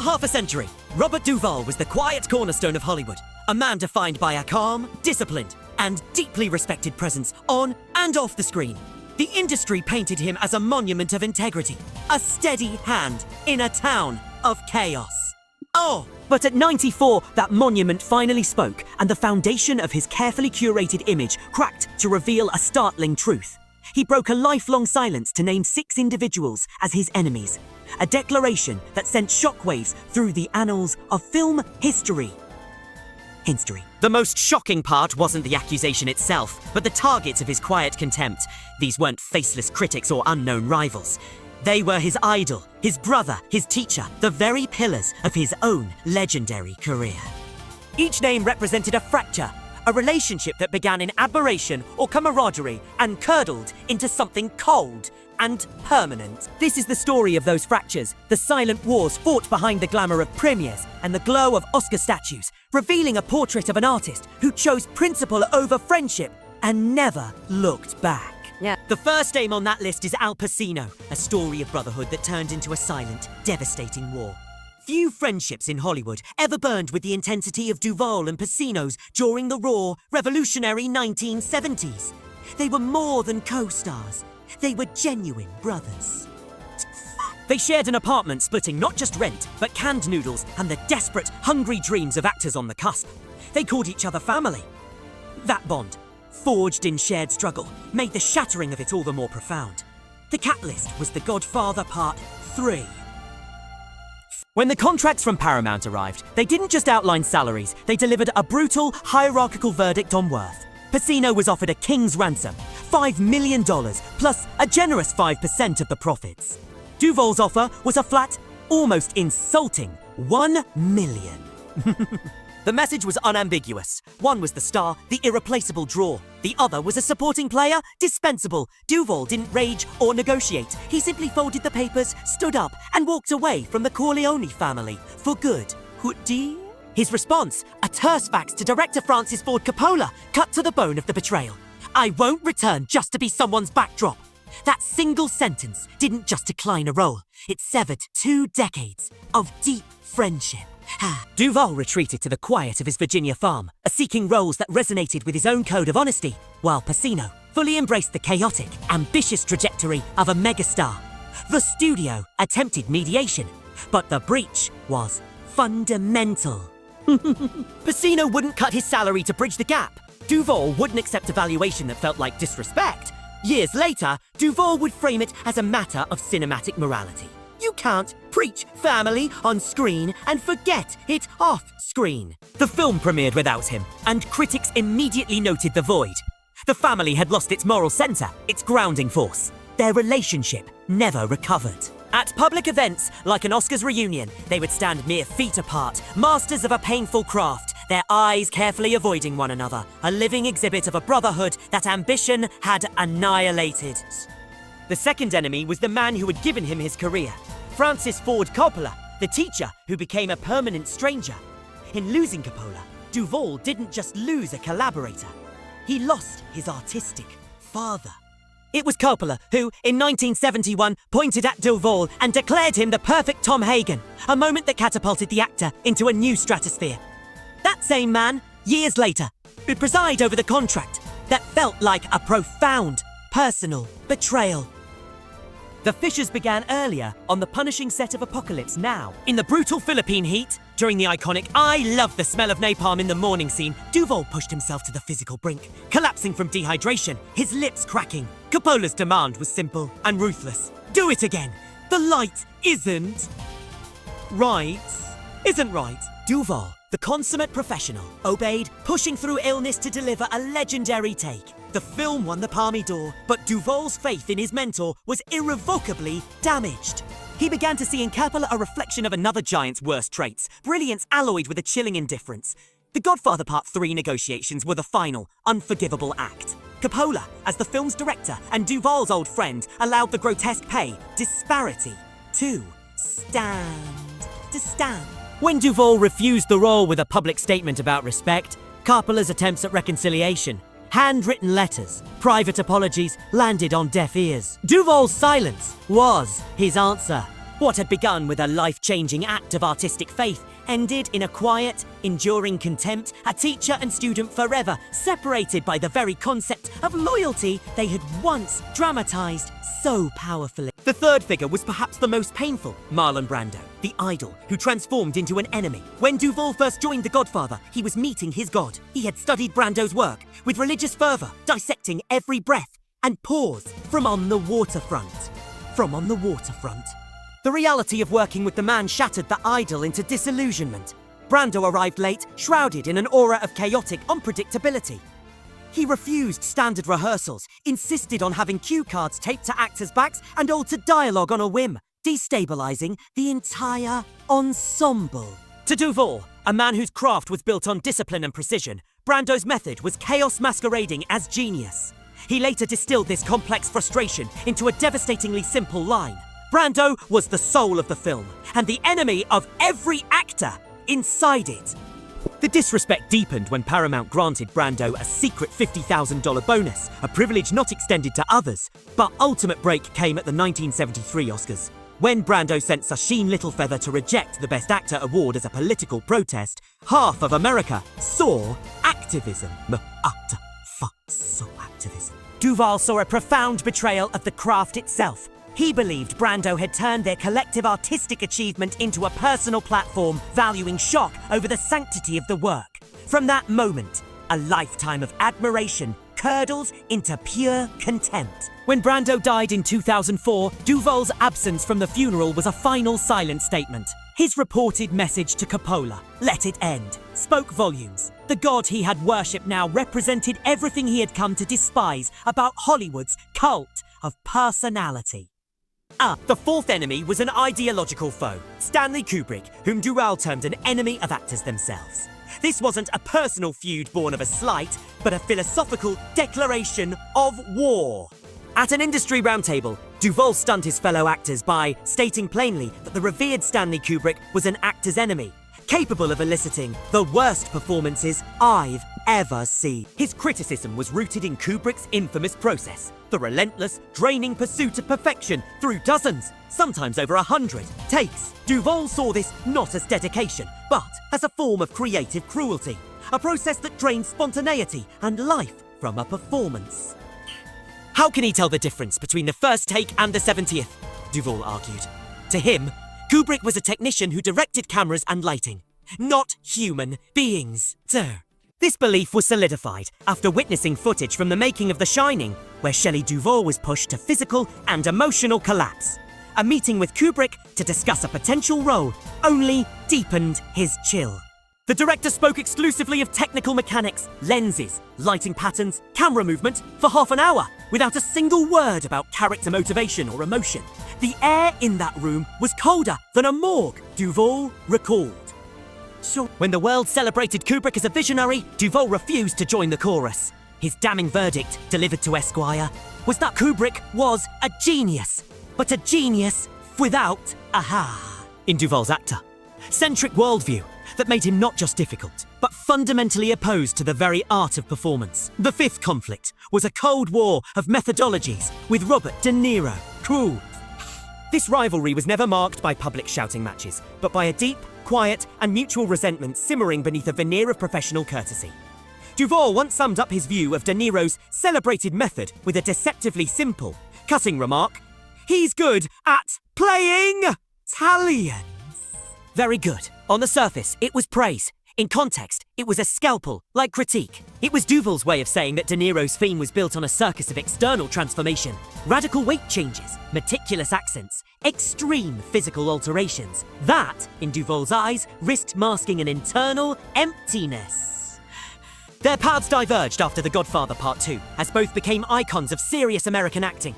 half a century, Robert Duvall was the quiet cornerstone of Hollywood, a man defined by a calm, disciplined, and deeply respected presence on and off the screen. The industry painted him as a monument of integrity, a steady hand in a town of chaos. Oh! But at 94, that monument finally spoke, and the foundation of his carefully curated image cracked to reveal a startling truth. He broke a lifelong silence to name 6 individuals as his enemies, a declaration that sent shockwaves through the annals of film history. The most shocking part wasn't the accusation itself, but the targets of his quiet contempt. These weren't faceless critics or unknown rivals. They were his idol, his brother, his teacher, the very pillars of his own legendary career. Each name represented a fracture, a relationship that began in admiration or camaraderie and curdled into something cold and permanent. This is the story of those fractures, the silent wars fought behind the glamour of premieres and the glow of Oscar statues, revealing a portrait of an artist who chose principle over friendship and never looked back. Yeah. The first name on that list is Al Pacino, a story of brotherhood that turned into a silent, devastating war. Few friendships in Hollywood ever burned with the intensity of Duvall and Pacino's during the raw, revolutionary 1970s. They were more than co-stars. They were genuine brothers. They shared an apartment splitting not just rent, but canned noodles and the desperate, hungry dreams of actors on the cusp. They called each other family. That bond, forged in shared struggle, made the shattering of it all the more profound. The catalyst was The Godfather Part 3. When the contracts from Paramount arrived, they didn't just outline salaries, they delivered a brutal, hierarchical verdict on worth. Pacino was offered a king's ransom, $5 million, plus a generous 5% of the profits. Duvall's offer was a flat, almost insulting $1 million. The message was unambiguous. One was the star, the irreplaceable draw. The other was a supporting player, dispensable. Duvall didn't rage or negotiate. He simply folded the papers, stood up, and walked away from the Corleone family for good. Hoodie? His response, a terse fax to director Francis Ford Coppola, cut to the bone of the betrayal. I won't return just to be someone's backdrop. That single sentence didn't just decline a role. It severed 2 decades of deep friendship. Duvall retreated to the quiet of his Virginia farm, seeking roles that resonated with his own code of honesty, while Pacino fully embraced the chaotic, ambitious trajectory of a megastar. The studio attempted mediation, but the breach was fundamental. Pacino wouldn't cut his salary to bridge the gap. Duvall wouldn't accept a valuation that felt like disrespect. Years later, Duvall would frame it as a matter of cinematic morality. You can't preach family on screen and forget it off screen. The film premiered without him, and critics immediately noted the void. The family had lost its moral center, its grounding force. Their relationship never recovered. At public events, like an Oscars reunion, they would stand mere feet apart, masters of a painful craft, their eyes carefully avoiding one another, a living exhibit of a brotherhood that ambition had annihilated. The second enemy was the man who had given him his career, Francis Ford Coppola, the teacher who became a permanent stranger. In losing Coppola, Duvall didn't just lose a collaborator, he lost his artistic father. It was Coppola who, in 1971, pointed at Duvall and declared him the perfect Tom Hagen, a moment that catapulted the actor into a new stratosphere. That same man, years later, would preside over the contract that felt like a profound, personal betrayal. The fissures began earlier on the punishing set of Apocalypse Now. In the brutal Philippine heat, during the iconic I love the smell of napalm in the morning scene, Duvall pushed himself to the physical brink, collapsing from dehydration, his lips cracking. Coppola's demand was simple and ruthless. Do it again. The light isn't right. Duvall, the consummate professional, obeyed, pushing through illness to deliver a legendary take. The film won the Palme d'Or, but Duvall's faith in his mentor was irrevocably damaged. He began to see in Coppola a reflection of another giant's worst traits, brilliance alloyed with a chilling indifference. The Godfather Part 3 negotiations were the final, unforgivable act. Coppola, as the film's director and Duvall's old friend, allowed the grotesque pay disparity to stand. When Duvall refused the role with a public statement about respect, Coppola's attempts at reconciliation, handwritten letters, private apologies landed on deaf ears. Duvall's silence was his answer. What had begun with a life-changing act of artistic faith ended in a quiet, enduring contempt, a teacher and student forever separated by the very concept of loyalty they had once dramatized so powerfully. The third figure was perhaps the most painful, Marlon Brando, the idol who transformed into an enemy. When Duvall first joined The Godfather, he was meeting his god. He had studied Brando's work with religious fervor, dissecting every breath and pause from on the waterfront. From on the waterfront. The reality of working with the man shattered the idol into disillusionment. Brando arrived late, shrouded in an aura of chaotic unpredictability. He refused standard rehearsals, insisted on having cue cards taped to actors' backs, and altered dialogue on a whim, destabilizing the entire ensemble. To Duvall, a man whose craft was built on discipline and precision, Brando's method was chaos masquerading as genius. He later distilled this complex frustration into a devastatingly simple line. Brando was the soul of the film, and the enemy of every actor inside it. The disrespect deepened when Paramount granted Brando a secret $50,000 bonus, a privilege not extended to others. But ultimate break came at the 1973 Oscars, when Brando sent Sacheen Littlefeather to reject the Best Actor award as a political protest. Half of America saw activism. Saw activism. Duvall saw a profound betrayal of the craft itself. He believed Brando had turned their collective artistic achievement into a personal platform, valuing shock over the sanctity of the work. From that moment, a lifetime of admiration curdles into pure contempt. When Brando died in 2004, Duvall's absence from the funeral was a final silent statement. His reported message to Coppola, "Let it end," spoke volumes. The god he had worshipped now represented everything he had come to despise about Hollywood's cult of personality. The fourth enemy was an ideological foe, Stanley Kubrick, whom Duvall termed an enemy of actors themselves. This wasn't a personal feud born of a slight, but a philosophical declaration of war. At an industry roundtable, Duvall stunned his fellow actors by stating plainly that the revered Stanley Kubrick was an actor's enemy, capable of eliciting the worst performances I've ever seen. His criticism was rooted in Kubrick's infamous process, the relentless, draining pursuit of perfection through dozens, sometimes over 100, takes. Duvall saw this not as dedication, but as a form of creative cruelty, a process that drained spontaneity and life from a performance. How can he tell the difference between the first take and the 70th? Duvall argued. To him, Kubrick was a technician who directed cameras and lighting, not human beings. This belief was solidified after witnessing footage from the making of The Shining, where Shelley Duvall was pushed to physical and emotional collapse. A meeting with Kubrick to discuss a potential role only deepened his chill. The director spoke exclusively of technical mechanics, lenses, lighting patterns, camera movement for half an hour, without a single word about character motivation or emotion. The air in that room was colder than a morgue, Duvall recalled. When the world celebrated Kubrick as a visionary, Duvall refused to join the chorus. His damning verdict, delivered to Esquire, was that Kubrick was a genius, but a genius without in Duvall's actor. Centric worldview that made him not just difficult, but fundamentally opposed to the very art of performance. The fifth conflict was a cold war of methodologies with Robert De Niro. This rivalry was never marked by public shouting matches, but by a deep, quiet, and mutual resentment simmering beneath a veneer of professional courtesy. Duvall once summed up his view of De Niro's celebrated method with a deceptively simple, cutting remark: "He's good at playing Italians." Very good. On the surface, it was praise. In context, it was a scalpel, like critique. It was Duvall's way of saying that De Niro's theme was built on a circus of external transformation, radical weight changes, meticulous accents, extreme physical alterations. That, in Duvall's eyes, risked masking an internal emptiness. Their paths diverged after The Godfather Part 2, as both became icons of serious American acting.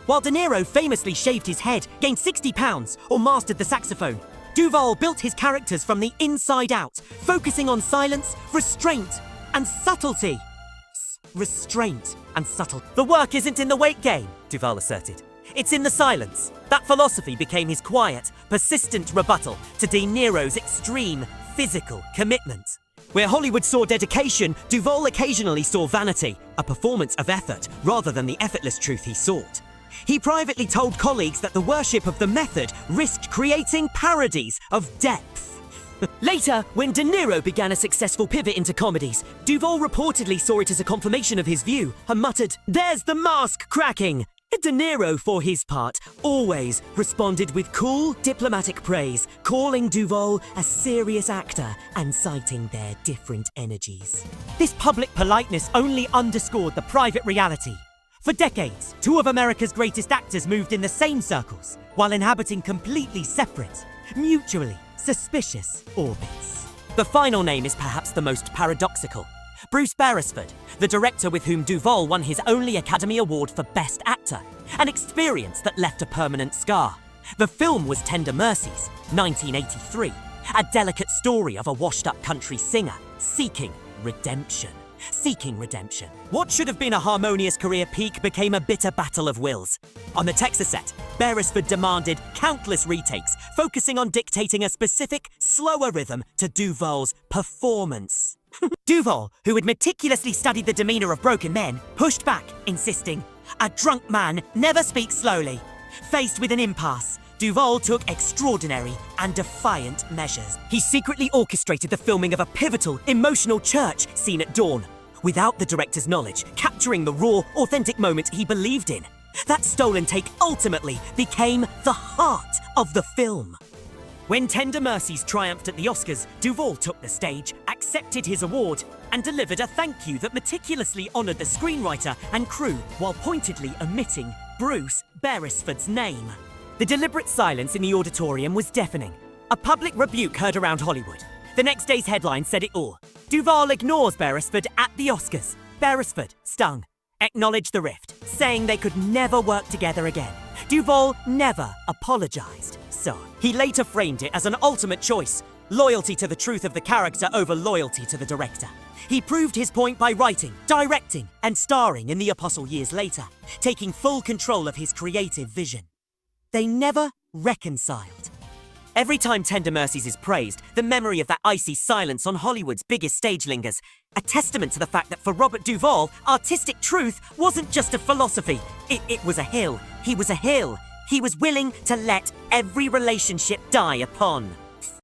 While De Niro famously shaved his head, gained 60 pounds, or mastered the saxophone, Duvall built his characters from the inside out, focusing on silence, restraint, and subtlety. Restraint and subtlety. The work isn't in the weight gain, Duvall asserted. It's in the silence. That philosophy became his quiet, persistent rebuttal to De Niro's extreme physical commitment. Where Hollywood saw dedication, Duvall occasionally saw vanity, a performance of effort rather than the effortless truth he sought. He privately told colleagues that the worship of the method risked creating parodies of depth. Later, when De Niro began a successful pivot into comedies, Duvall reportedly saw it as a confirmation of his view and muttered, "There's the mask cracking!" De Niro, for his part, always responded with cool, diplomatic praise, calling Duvall a serious actor and citing their different energies. This public politeness only underscored the private reality. For decades, two of America's greatest actors moved in the same circles, while inhabiting completely separate, mutually suspicious orbits. The final name is perhaps the most paradoxical. Bruce Beresford, the director with whom Duvall won his only Academy Award for Best Actor, an experience that left a permanent scar. The film was Tender Mercies, 1983, a delicate story of a washed-up country singer seeking redemption. What should have been a harmonious career peak became a bitter battle of wills. On the Texas set, Beresford demanded countless retakes, focusing on dictating a specific, slower rhythm to Duvall's performance. Duvall, who had meticulously studied the demeanor of broken men, pushed back, insisting, "A drunk man never speaks slowly." Faced with an impasse, Duvall took extraordinary and defiant measures. He secretly orchestrated the filming of a pivotal, emotional church scene at dawn, without the director's knowledge, capturing the raw, authentic moment he believed in. That stolen take ultimately became the heart of the film. When Tender Mercies triumphed at the Oscars, Duvall took the stage, accepted his award, and delivered a thank you that meticulously honored the screenwriter and crew while pointedly omitting Bruce Beresford's name. The deliberate silence in the auditorium was deafening. A public rebuke heard around Hollywood. The next day's headline said it all. Duvall ignores Beresford at the Oscars. Beresford, stung, acknowledged the rift, saying they could never work together again. Duvall never apologized. So, he later framed it as an ultimate choice, loyalty to the truth of the character over loyalty to the director. He proved his point by writing, directing, and starring in The Apostle years later, taking full control of his creative vision. They never reconciled. Every time Tender Mercies is praised, the memory of that icy silence on Hollywood's biggest stage lingers, a testament to the fact that for Robert Duvall, artistic truth wasn't just a philosophy. It was a hill. He was a hill he was willing to let every relationship die upon.